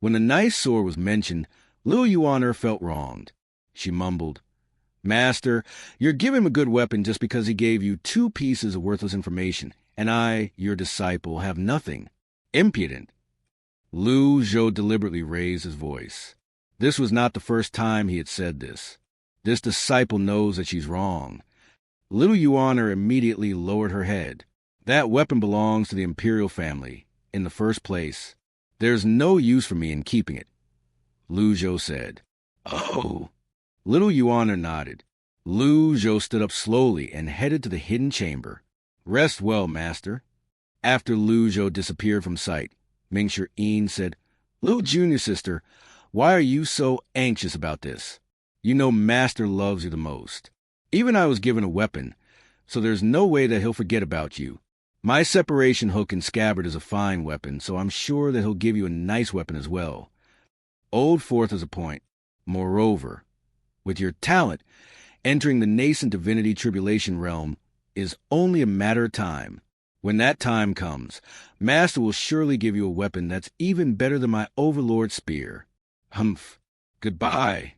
When the nice sword was mentioned, Liu Yuan felt wronged. She mumbled, "Master, you're giving him a good weapon just because he gave you 2 pieces of worthless information, and I, your disciple, have nothing. Impudent." Zhou deliberately raised his voice. This was not the first time he had said this. This disciple knows that she's wrong. Liu Yuan immediately lowered her head. "That weapon belongs to the imperial family, in the first place. There's no use for me in keeping it," Zhou said. "Oh." Liu Yuan nodded. Zhou stood up slowly and headed to the hidden chamber. "Rest well, master." After Zhou disappeared from sight, Mingshi Yin said, "Little junior sister, why are you so anxious about this? You know master loves you the most. Even I was given a weapon, so there's no way that he'll forget about you. My separation hook and scabbard is a fine weapon, so I'm sure that he'll give you a nice weapon as well. Old Fourth is a point. Moreover, with your talent, entering the nascent divinity tribulation realm is only a matter of time. When that time comes, Master will surely give you a weapon that's even better than my overlord spear. Humph. Goodbye."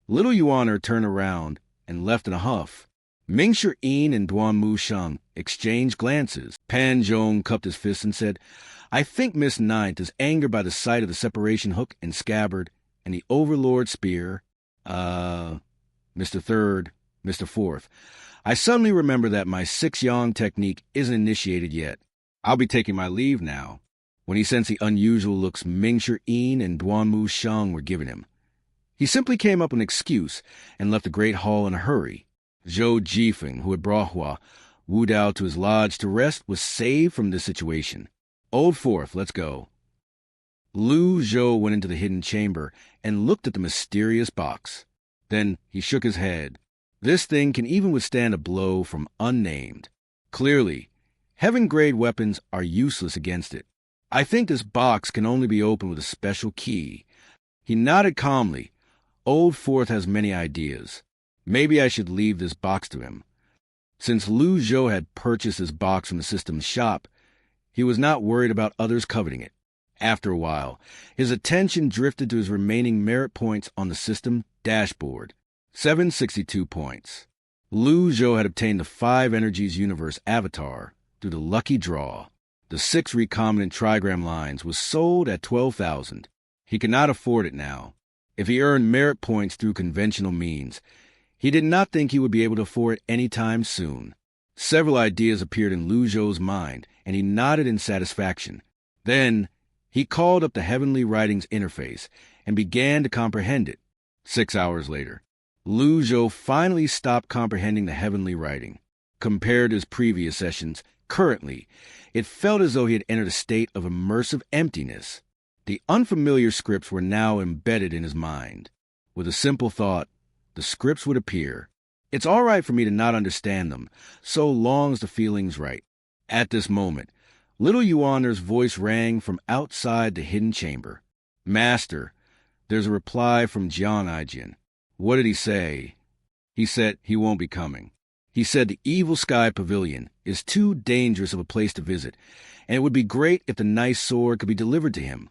Little Yuan turned around and left in a huff. Mingshi Yin and Duan Musheng exchanged glances. Pan Zhong cupped his fist and said, "I think Miss Ninth is angered by the sight of the separation hook and scabbard and the overlord spear. Mr. Third, Mr. Fourth, I suddenly remember that my 6-yang technique isn't initiated yet. I'll be taking my leave now." When he sensed the unusual looks Mingshi Yin and Duan Musheng were giving him, he simply came up with an excuse and left the great hall in a hurry. Zhou Jifeng, who had brought Wu Dao to his lodge to rest, was saved from this situation. "Old Fourth, let's go." Zhou went into the hidden chamber and looked at the mysterious box. Then he shook his head. This thing can even withstand a blow from unnamed. Clearly, heaven-grade weapons are useless against it. "I think this box can only be opened with a special key." He nodded calmly. Old Fourth has many ideas. Maybe I should leave this box to him. Since Zhou had purchased this box from the system's shop, he was not worried about others coveting it. After a while, his attention drifted to his remaining merit points on the system dashboard. 762 points. Zhou had obtained the 5 Energies Universe avatar through the lucky draw. The 6 recombinant trigram lines was sold at 12,000. He could not afford it now. If he earned merit points through conventional means, he did not think he would be able to afford it any time soon. Several ideas appeared in Zhou's mind, and he nodded in satisfaction. Then he called up the Heavenly Writings interface and began to comprehend it. 6 hours later, Zhou finally stopped comprehending the heavenly writing. Compared to his previous sessions, currently, it felt as though he had entered a state of immersive emptiness. The unfamiliar scripts were now embedded in his mind. With a simple thought, the scripts would appear. It's all right for me to not understand them, so long as the feeling's right. At this moment, Little Yuan's voice rang from outside the hidden chamber. "Master, there's a reply from Jiang Aijin. What did he say?" "He said he won't be coming. He said the Evil Sky Pavilion is too dangerous of a place to visit, and it would be great if the nice sword could be delivered to him,"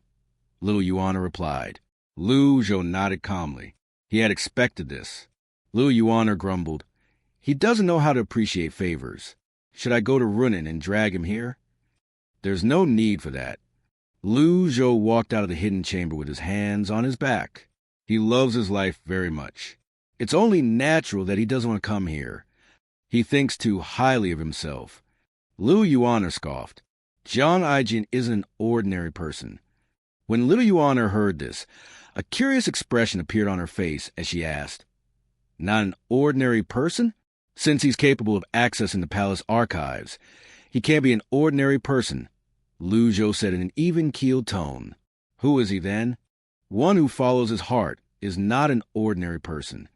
Little Yuan replied. Zhou nodded calmly. He had expected this. Little Yuan grumbled, "He doesn't know how to appreciate favors. Should I go to Runin and drag him here?" "There's no need for that." Zhou walked out of the hidden chamber with his hands on his back. He loves his life very much. It's only natural that he doesn't want to come here. He thinks too highly of himself. Little Yuan scoffed. Jiang Aijin isn't an ordinary person. When Little Yuan heard this, a curious expression appeared on her face as she asked, "Not an ordinary person? Since he's capable of accessing the palace archives, he can't be an ordinary person," Zhou said in an even-keeled tone. "Who is he then?" "One who follows his heart is not an ordinary person."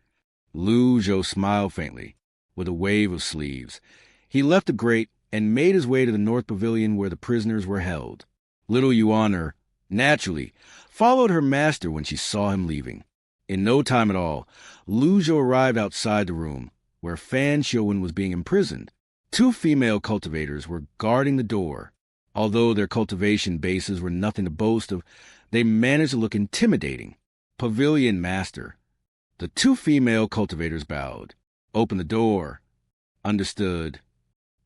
Zhou smiled faintly, with a wave of sleeves. He left the grate and made his way to the North Pavilion where the prisoners were held. Little Yuan, naturally, followed her master when she saw him leaving. In no time at all, Zhou arrived outside the room where Fan Xiuwen was being imprisoned. 2 female cultivators were guarding the door. Although their cultivation bases were nothing to boast of, they managed to look intimidating. Pavilion Master. The two female cultivators bowed. Open the door. Understood.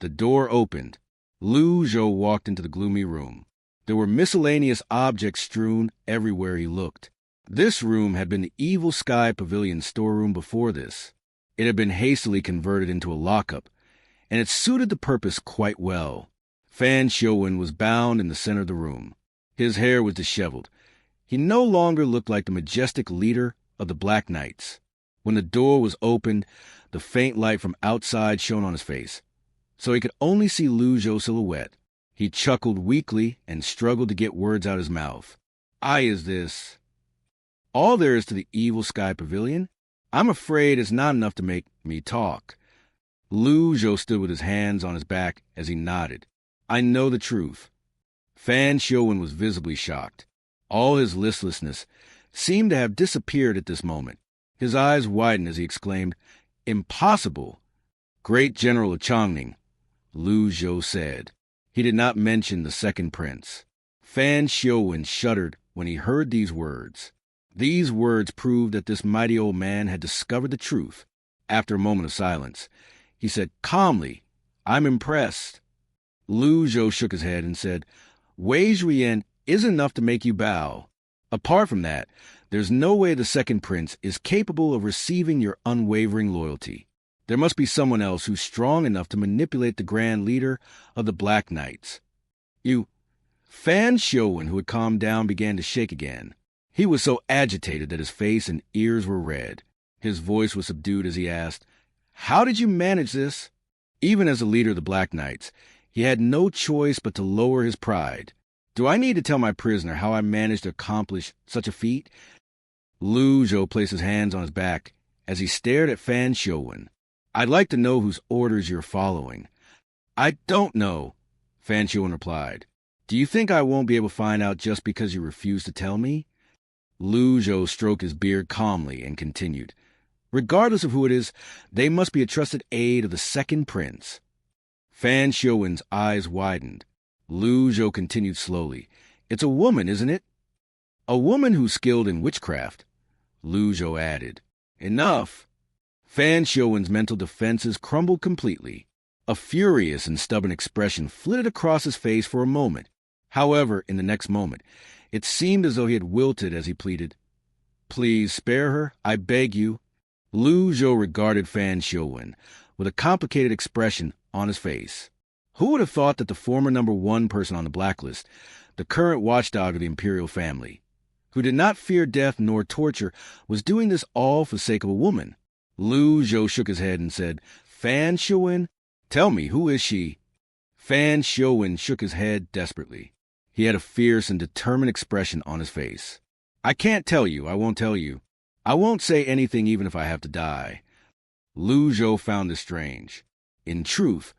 The door opened. Zhou walked into the gloomy room. There were miscellaneous objects strewn everywhere he looked. This room had been the Evil Sky Pavilion storeroom before this. It had been hastily converted into a lockup, and it suited the purpose quite well. Fan Xiuwen was bound in the center of the room. His hair was disheveled. He no longer looked like the majestic leader of the Black Knights. When the door was opened, the faint light from outside shone on his face, so he could only see Zhou's silhouette. He chuckled weakly and struggled to get words out of his mouth. Is this all there is to the Evil Sky Pavilion? I'm afraid it's not enough to make me talk. Zhou stood with his hands on his back as he nodded. I know the truth. Fan Xiuwen was visibly shocked. All his listlessness seemed to have disappeared at this moment. His eyes widened as he exclaimed, Impossible! Great General of Chongning, Zhou said. He did not mention the second prince. Fan Xiuwen shuddered when he heard these words. These words proved that this mighty old man had discovered the truth. After a moment of silence, he said calmly, I'm impressed. Zhou shook his head and said, Wei Zhuyan isn't enough to make you bow. Apart from that, there's no way the second prince is capable of receiving your unwavering loyalty. There must be someone else who's strong enough to manipulate the grand leader of the Black Knights. Fan Xiuwen, who had calmed down, began to shake again. He was so agitated that his face and ears were red. His voice was subdued as he asked, How did you manage this? Even as the leader of the Black Knights, he had no choice but to lower his pride. Do I need to tell my prisoner how I managed to accomplish such a feat? Zhou placed his hands on his back as he stared at Fan Xiuwen. I'd like to know whose orders you're following. I don't know, Fan Xiuwen replied. Do you think I won't be able to find out just because you refuse to tell me? Zhou stroked his beard calmly and continued. Regardless of who it is, they must be a trusted aide of the second prince. Fan Xiuwen's eyes widened. Zhou continued slowly. It's a woman, isn't it? A woman who's skilled in witchcraft, Zhou added. Enough. Fan Xiuwen's mental defenses crumbled completely. A furious and stubborn expression flitted across his face for a moment. However, in the next moment, it seemed as though he had wilted as he pleaded, Please spare her, I beg you. Zhou regarded Fan Xiuwen with a complicated expression on his face. Who would have thought that the former #1 person on the blacklist, the current watchdog of the imperial family, who did not fear death nor torture, was doing this all for the sake of a woman? Zhou shook his head and said, Fan Xiuwen? Tell me, who is she? Fan Xiuwen shook his head desperately. He had a fierce and determined expression on his face. I can't tell you, I won't tell you. I won't say anything even if I have to die. Zhou found this strange. In truth,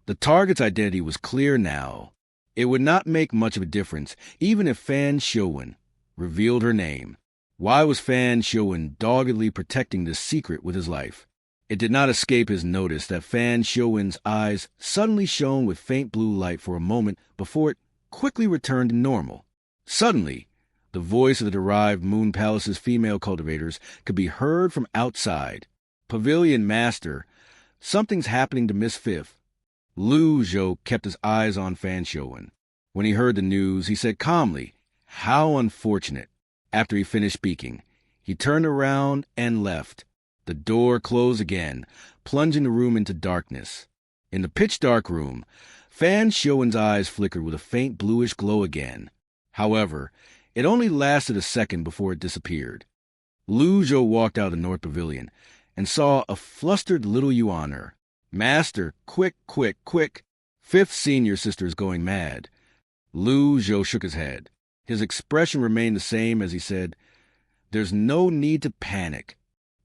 the target's identity was clear now. It would not make much of a difference, even if Fan Xiuwen revealed her name. Why was Fan Xiuwen doggedly protecting this secret with his life? It did not escape his notice that Fan Xiuwen's eyes suddenly shone with faint blue light for a moment before it quickly returned to normal. Suddenly, the voice of the derived Moon Palace's female cultivators could be heard from outside. Pavilion Master, something's happening to Miss Fifth. Zhou kept his eyes on Fan Xiuwen. When he heard the news, he said calmly, How unfortunate. After he finished speaking, he turned around and left. The door closed again, plunging the room into darkness. In the pitch-dark room, Fan Xiuwen's eyes flickered with a faint bluish glow again. However, it only lasted a second before it disappeared. Zhou walked out of the North Pavilion and saw a flustered little Yuaner. Master, quick, quick, quick. Fifth senior sister is going mad. Zhou shook his head. His expression remained the same as he said, There's no need to panic.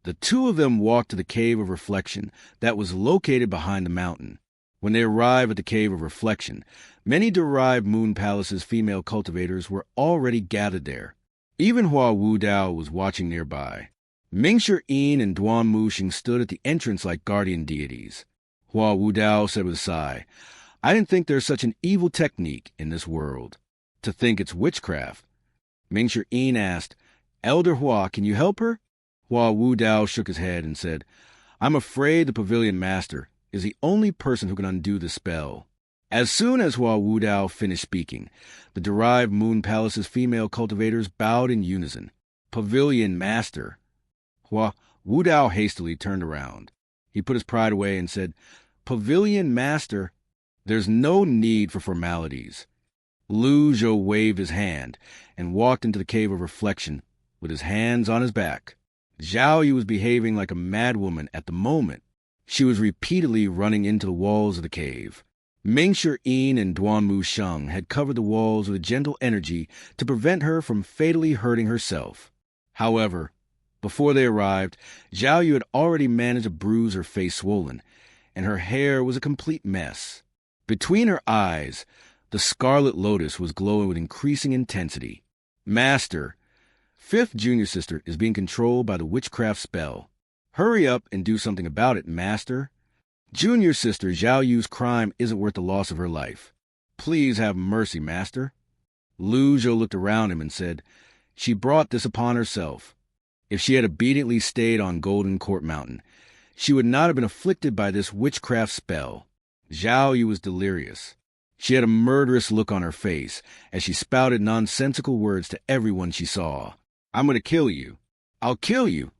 The two of them walked to the Cave of Reflection that was located behind the mountain. When they arrived at the Cave of Reflection, many derived Moon Palace's female cultivators were already gathered there. Even Hua Wudao was watching nearby. Mingshi Yin and Duan Muxing stood at the entrance like guardian deities. Hua Wudao said with a sigh, I didn't think there's such an evil technique in this world. To think it's witchcraft. Mingshi Yin asked, Elder Hua, can you help her? Hua Wudao shook his head and said, I'm afraid the Pavilion Master is the only person who can undo the spell. As soon as Hua Wudao finished speaking, the derived Moon Palace's female cultivators bowed in unison. Pavilion Master. Hua Wudao hastily turned around. He put his pride away and said, Pavilion Master, there's no need for formalities. Zhou waved his hand and walked into the cave of reflection with his hands on his back. Zhao Yu was behaving like a madwoman at the moment. She was repeatedly running into the walls of the cave. Mingshi Yin and Duanmu Sheng had covered the walls with a gentle energy to prevent her from fatally hurting herself. However, before they arrived, Zhao Yu had already managed to bruise her face swollen, and her hair was a complete mess. Between her eyes, the scarlet lotus was glowing with increasing intensity. Master, fifth junior sister is being controlled by the witchcraft spell. Hurry up and do something about it, Master. Junior sister Zhao Yu's crime isn't worth the loss of her life. Please have mercy, Master. Zhou looked around him and said, She brought this upon herself. If she had obediently stayed on Golden Court Mountain, she would not have been afflicted by this witchcraft spell. Zhao Yu was delirious. She had a murderous look on her face as she spouted nonsensical words to everyone she saw. I'm going to kill you. I'll kill you.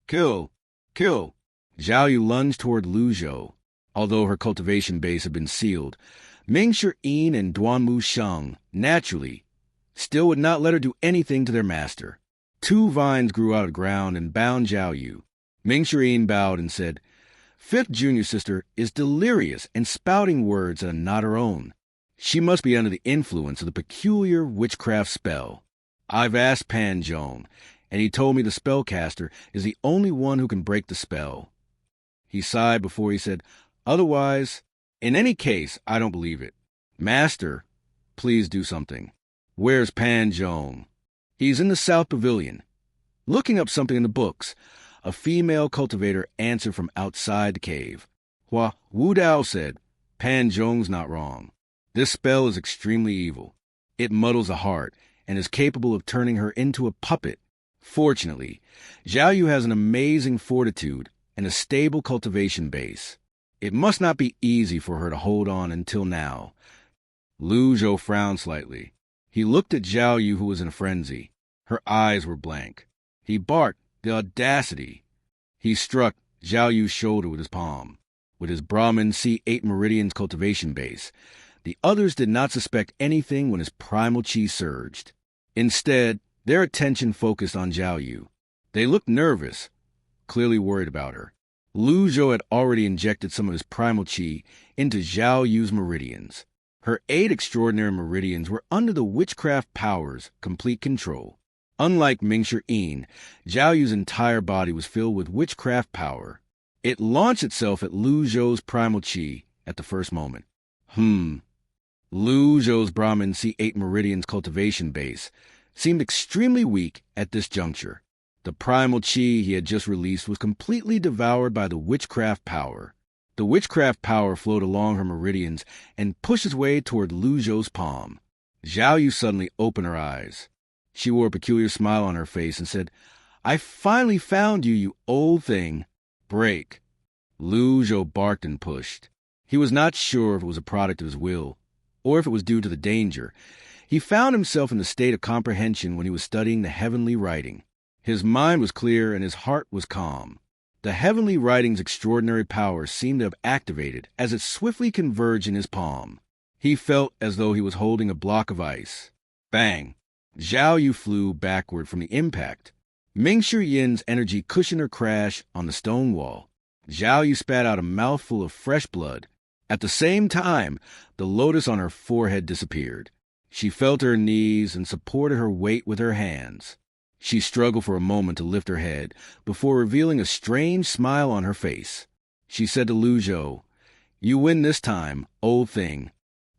Kill. Kill. Zhao Yu lunged toward Zhou. Although her cultivation base had been sealed, Mingshi Yin and Duanmu Sheng, naturally, still would not let her do anything to their master. Two vines grew out of the ground and bound Zhao Yu. Mingshi Yin bowed and said, Fifth junior sister is delirious and spouting words that are not her own. She must be under the influence of the peculiar witchcraft spell. I've asked Pan Zhong, and he told me the spellcaster is the only one who can break the spell. He sighed before he said, Otherwise, in any case, I don't believe it. Master, please do something. Where's Pan Zhong? He's in the South Pavilion. Looking up something in the books, a female cultivator answered from outside the cave. Hua Wudao said, Pan Zhong's not wrong. This spell is extremely evil. It muddles the heart and is capable of turning her into a puppet. Fortunately, Zhao Yu has an amazing fortitude and a stable cultivation base. It must not be easy for her to hold on until now. Zhou frowned slightly. He looked at Zhao Yu, who was in a frenzy. Her eyes were blank. He barked, the audacity. He struck Zhao Yu's shoulder with his palm. With his Brahmin C8 Meridian's cultivation base, the others did not suspect anything when his primal chi surged. Instead, their attention focused on Zhao Yu. They looked nervous, clearly worried about her. Zhou had already injected some of his primal chi into Zhao Yu's meridians. Her 8 extraordinary meridians were under the witchcraft power's complete control. Unlike Mingshi Yin, Zhao Yu's entire body was filled with witchcraft power. It launched itself at Zhou's primal chi at the first moment. Zhou's Brahmin C8 Meridian's cultivation base seemed extremely weak at this juncture. The primal chi he had just released was completely devoured by the witchcraft power. The witchcraft power flowed along her meridians and pushed its way toward Zhou's palm. Zhao Yu suddenly opened her eyes. She wore a peculiar smile on her face and said, I finally found you, you old thing. Break. Zhou barked and pushed. He was not sure if it was a product of his will, or if it was due to the danger. He found himself in a state of comprehension when he was studying the heavenly writing. His mind was clear and his heart was calm. The heavenly writing's extraordinary power seemed to have activated as it swiftly converged in his palm. He felt as though he was holding a block of ice. Bang! Zhao Yu flew backward from the impact. Mingshi Yin's energy cushioned her crash on the stone wall. Zhao Yu spat out a mouthful of fresh blood. At the same time, the lotus on her forehead disappeared. She fell to her knees and supported her weight with her hands. She struggled for a moment to lift her head before revealing a strange smile on her face. She said to Zhou, You win this time, old thing.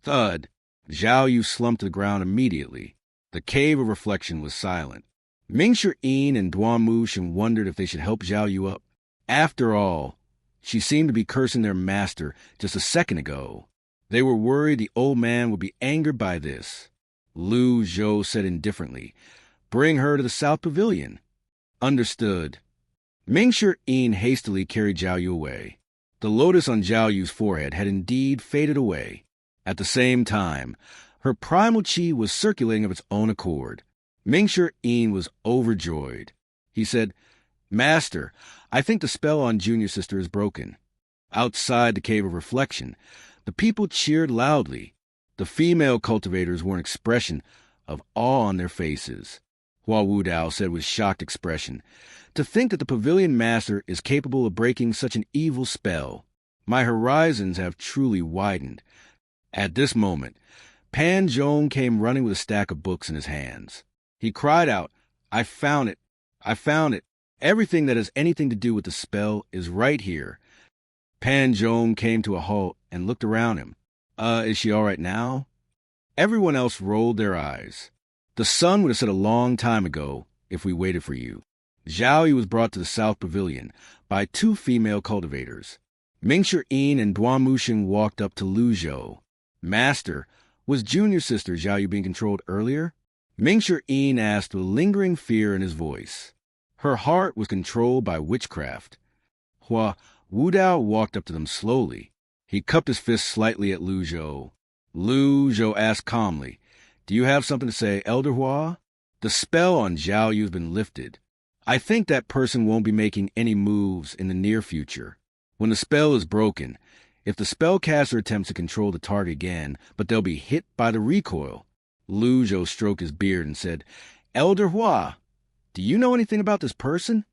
Thud. Zhao Yu slumped to the ground immediately. The cave of reflection was silent. Mingshi Yin and Duanmu Sheng wondered if they should help Zhao Yu up. After all, she seemed to be cursing their master just a second ago. They were worried the old man would be angered by this. Zhou said indifferently, Bring her to the South Pavilion. Understood. Mingshi Yin hastily carried Zhao Yu away. The lotus on Zhao Yu's forehead had indeed faded away. At the same time, her primal chi was circulating of its own accord. Mingshi Yin was overjoyed. He said, "Master, I think the spell on Junior Sister is broken." Outside the Cave of Reflection, the people cheered loudly. The female cultivators wore an expression of awe on their faces. Hua Wudao said with shocked expression, "To think that the pavilion master is capable of breaking such an evil spell. My horizons have truly widened." At this moment, Pan Zhong came running with a stack of books in his hands. He cried out, "I found it! I found it! Everything that has anything to do with the spell is right here." Pan Zhong came to a halt and looked around him. Is she all right now?" Everyone else rolled their eyes. "The sun would have set a long time ago if we waited for you." Zhao Yu was brought to the South Pavilion by two female cultivators. Mingshi Yin and Duan Muxing walked up to Lu Zhou. "Master, was Junior Sister Zhao Yu being controlled earlier?" Mingshi Yin asked with lingering fear in his voice. "Her heart was controlled by witchcraft." Hua Wudao walked up to them slowly. He cupped his fist slightly at Lu Zhou. Lu Zhou asked calmly, "Do you have something to say, Elder Hua?" "The spell on Zhao Yu has been lifted. I think that person won't be making any moves in the near future. When the spell is broken, if the spellcaster attempts to control the target again, but they'll be hit by the recoil." Lu Zhou stroked his beard and said, "Elder Hua, do you know anything about this person?"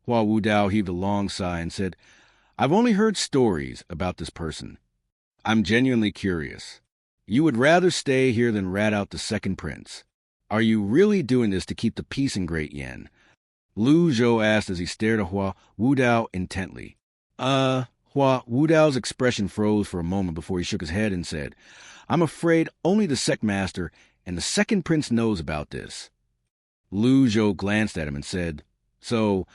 Hua Wudao heaved a long sigh and said, "I've only heard stories about this person. I'm genuinely curious. You would rather stay here than rat out the second prince. Are you really doing this to keep the peace in Great Yen?" Lu Zhou asked as he stared at Hua Wudao intently. Hua Wudao's expression froze for a moment before he shook his head and said, "I'm afraid only the sect master and the second prince knows about this." Lu Zhou glanced at him and said, "So,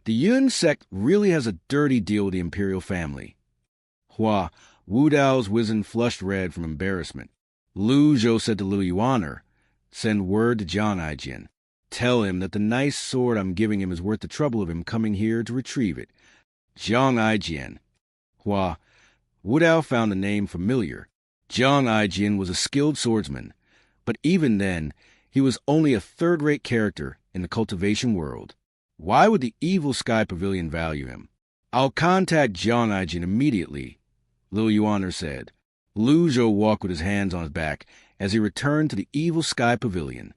the Yun sect really has a dirty deal with the imperial family." Hua Wudao's wizen flushed red from embarrassment. Lu Zhou said to Liu Yuan, "Send word to Jiang Aijin. Tell him that the nice sword I'm giving him is worth the trouble of him coming here to retrieve it." Jiang Aijin. Hua Wudao found the name familiar. Jiang Aijin was a skilled swordsman, but even then, he was only a third-rate character in the cultivation world. Why would the evil Sky Pavilion value him? "I'll contact Jiang Aijin immediately," Liu Yuan said. Lu Zhou walked with his hands on his back as he returned to the evil Sky Pavilion.